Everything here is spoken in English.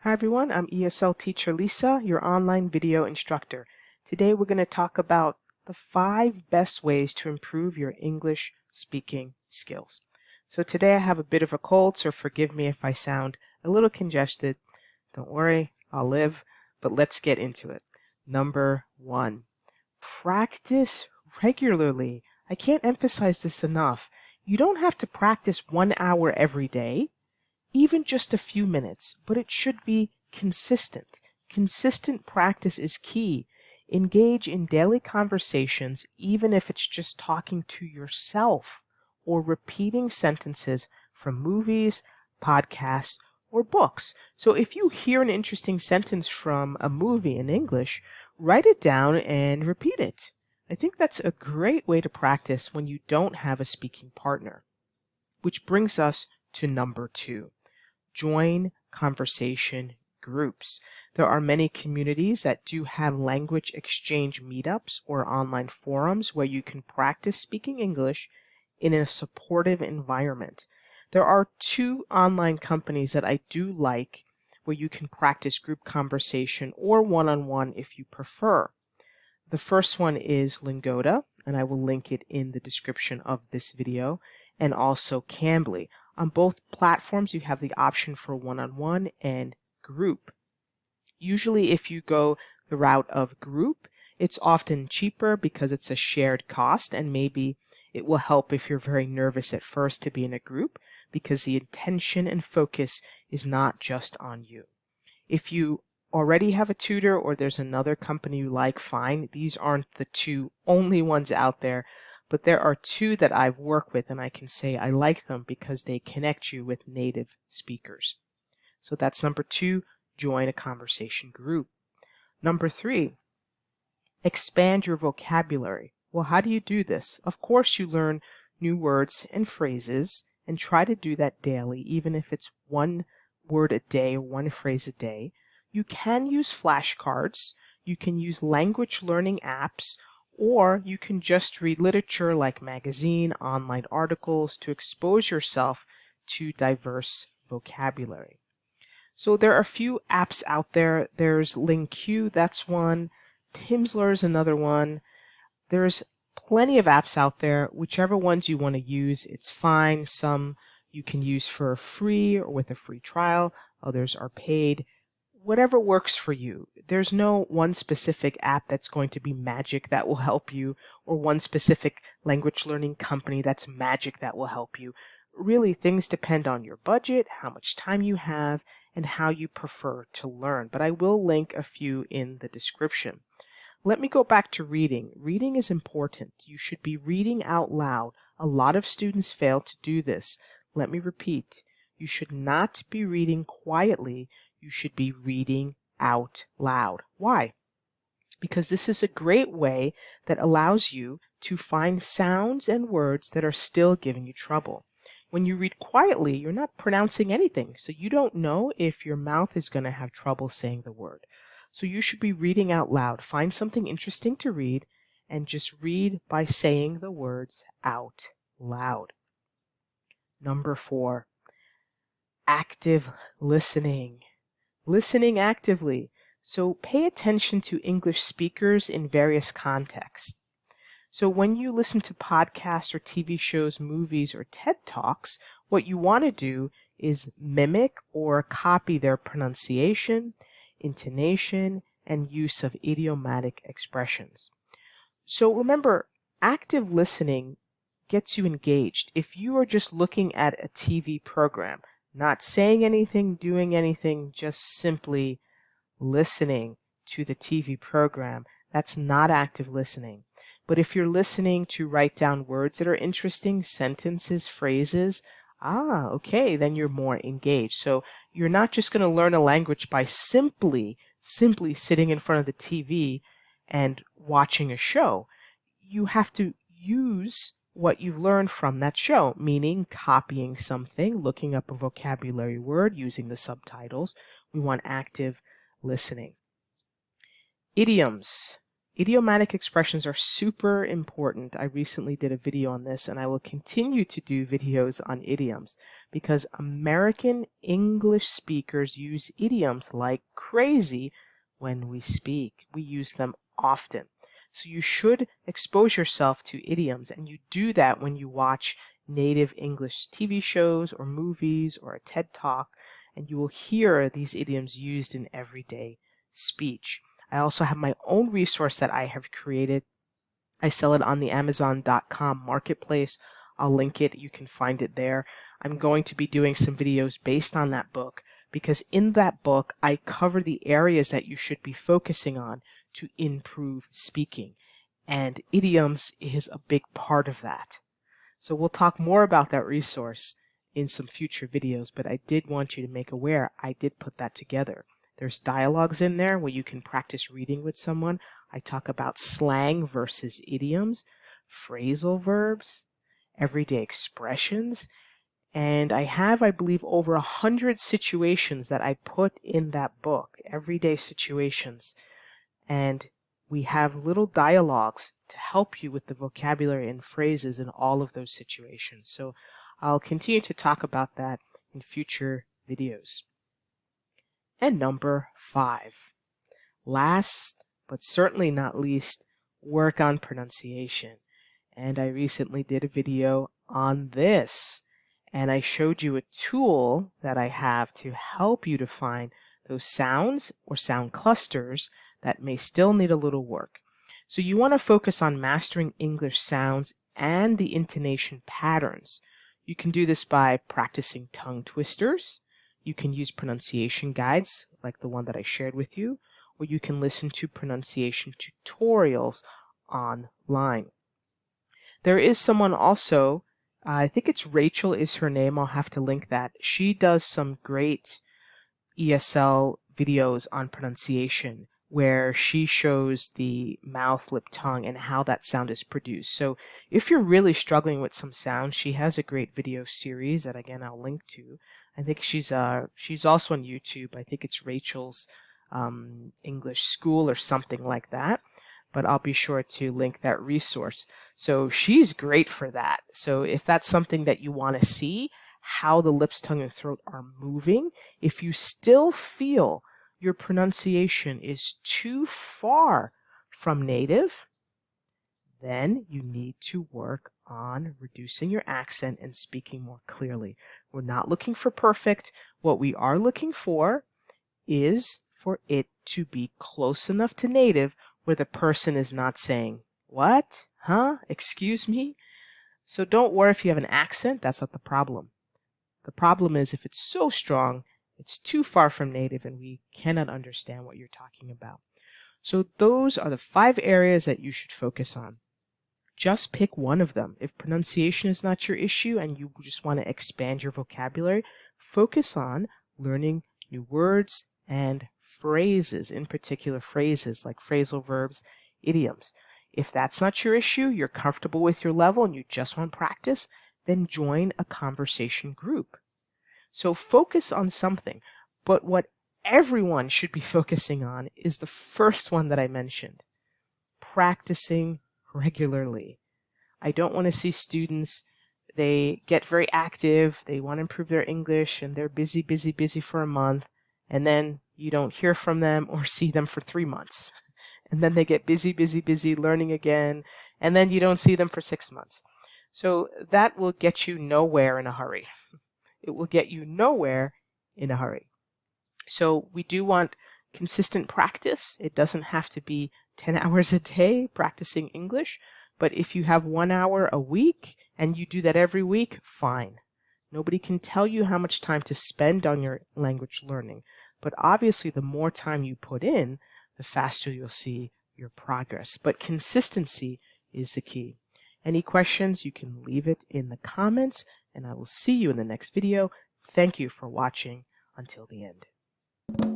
Hi everyone, I'm ESL teacher Lisa, your online video instructor. Today we're going to talk about the 5 best ways to improve your English speaking skills. So today I have a bit of a cold, so forgive me if I sound a little congested. Don't worry, I'll live, but let's get into it. Number 1, practice regularly. I can't emphasize this enough. You don't have to practice 1 hour every day. Even just a few minutes, but it should be consistent. Consistent practice is key. Engage in daily conversations, even if it's just talking to yourself or repeating sentences from movies, podcasts, or books. So if you hear an interesting sentence from a movie in English, write it down and repeat it. I think that's a great way to practice when you don't have a speaking partner. Which brings us to number 2. Join conversation groups. There are many communities that do have language exchange meetups or online forums where you can practice speaking English in a supportive environment. There are 2 online companies that I do like where you can practice group conversation or one-on-one if you prefer. The first one is LINGODA, and I will link it in the description of this video, and also CAMBLY. On both platforms, you have the option for one-on-one and group. Usually, if you go the route of group, it's often cheaper because it's a shared cost, and maybe it will help if you're very nervous at first to be in a group because the intention and focus is not just on you. If you already have a tutor or there's another company you like, fine. These aren't the 2 only ones out there. But there are 2 that I've worked with, and I can say I like them because they connect you with native speakers. So that's number 2, join a conversation group. Number 3, expand your vocabulary. Well, how do you do this? Of course, you learn new words and phrases and try to do that daily, even if it's 1 word a day or 1 phrase a day. You can use flashcards. You can use language learning apps, or you can just read literature like magazine, online articles to expose yourself to diverse vocabulary. So there are a few apps out there. There's LINGQ, that's one. PIMSLEUR is another one. There's plenty of apps out there. Whichever ones you want to use, it's fine. Some you can use for free or with a free trial. Others are paid. Whatever works for you. There's no one specific app that's going to be magic that will help you, or one specific language learning company that's magic that will help you. Really, things depend on your budget, how much time you have, and how you prefer to learn. But I will link a few in the description. Let me go back to reading. Reading is important. You should be reading out loud. A lot of students fail to do this. Let me repeat. You should not be reading quietly. You should be reading out loud. Why? Because this is a great way that allows you to find sounds and words that are still giving you trouble. When you read quietly, you're not pronouncing anything, so you don't know if your mouth is going to have trouble saying the word. So you should be reading out loud. Find something interesting to read and just read by saying the words out loud. Number 4, active listening. Listening actively. So pay attention to English speakers in various contexts. So when you listen to podcasts or TV shows, movies, or TED Talks, what you want to do is mimic or copy their pronunciation, intonation, and use of idiomatic expressions. So remember, active listening gets you engaged. If you are just looking at a TV program, not saying anything, doing anything, just simply listening to the TV program, that's not active listening. But if you're listening to write down words that are interesting, sentences, phrases, okay, then you're more engaged. So you're not just going to learn a language by simply sitting in front of the TV and watching a show. You have to use what you've learned from that show, meaning copying something, looking up a vocabulary word, using the subtitles. We want active listening. Idioms. Idiomatic expressions are super important. I recently did a video on this, and I will continue to do videos on idioms because American English speakers use idioms like crazy when we speak. We use them often. So you should expose yourself to idioms, and you do that when you watch native English TV shows or movies or a TED Talk, and you will hear these idioms used in everyday speech. I also have my own resource that I have created. I sell it on the Amazon.com marketplace. I'll link it. You can find it there. I'm going to be doing some videos based on that book because in that book I cover the areas that you should be focusing on to improve speaking. And idioms is a big part of that. So we'll talk more about that resource in some future videos, but I did want you to make aware I did put that together. There's dialogues in there where you can practice reading with someone. I talk about slang versus idioms, phrasal verbs, everyday expressions, and I have, I believe, over 100 situations that I put in that book, everyday situations. And we have little dialogues to help you with the vocabulary and phrases in all of those situations. So I'll continue to talk about that in future videos. And number 5, last but certainly not least, work on pronunciation. And I recently did a video on this, and I showed you a tool that I have to help you to find those sounds or sound clusters that may still need a little work. So you want to focus on mastering English sounds and the intonation patterns. You can do this by practicing tongue twisters. You can use pronunciation guides like the one that I shared with you, or you can listen to pronunciation tutorials online. There is someone also, I think it's Rachel is her name, I'll have to link that. She does some great ESL videos on pronunciation where she shows the mouth, lip, tongue, and how that sound is produced. So if you're really struggling with some sound, she has a great video series that, again, I'll link to. I think she's also on YouTube. I think it's Rachel's English School or something like that. But I'll be sure to link that resource. So she's great for that. So if that's something that you want to see, how the lips, tongue, and throat are moving, if you still feel your pronunciation is too far from native, then you need to work on reducing your accent and speaking more clearly. We're not looking for perfect. What we are looking for is for it to be close enough to native where the person is not saying, "What? Huh? Excuse me?" So don't worry if you have an accent. That's not the problem. The problem is if it's so strong, it's too far from native and we cannot understand what you're talking about. So those are the 5 areas that you should focus on. Just pick one of them. If pronunciation is not your issue and you just want to expand your vocabulary, focus on learning new words and phrases, in particular phrases like phrasal verbs, idioms. If that's not your issue, you're comfortable with your level and you just want practice, then join a conversation group. So focus on something, but what everyone should be focusing on is the first one that I mentioned, practicing regularly. I don't want to see students, they get very active, they want to improve their English, and they're busy for a month, and then you don't hear from them or see them for 3 months. And then they get busy learning again, and then you don't see them for 6 months. So that will get you nowhere in a hurry. It will get you nowhere in a hurry. So we do want consistent practice. It doesn't have to be 10 hours a day practicing English, but if you have 1 hour a week and you do that every week, fine. Nobody can tell you how much time to spend on your language learning, but obviously the more time you put in, the faster you'll see your progress. But consistency is the key. Any questions, you can leave it in the comments, and I will see you in the next video. Thank you for watching until the end.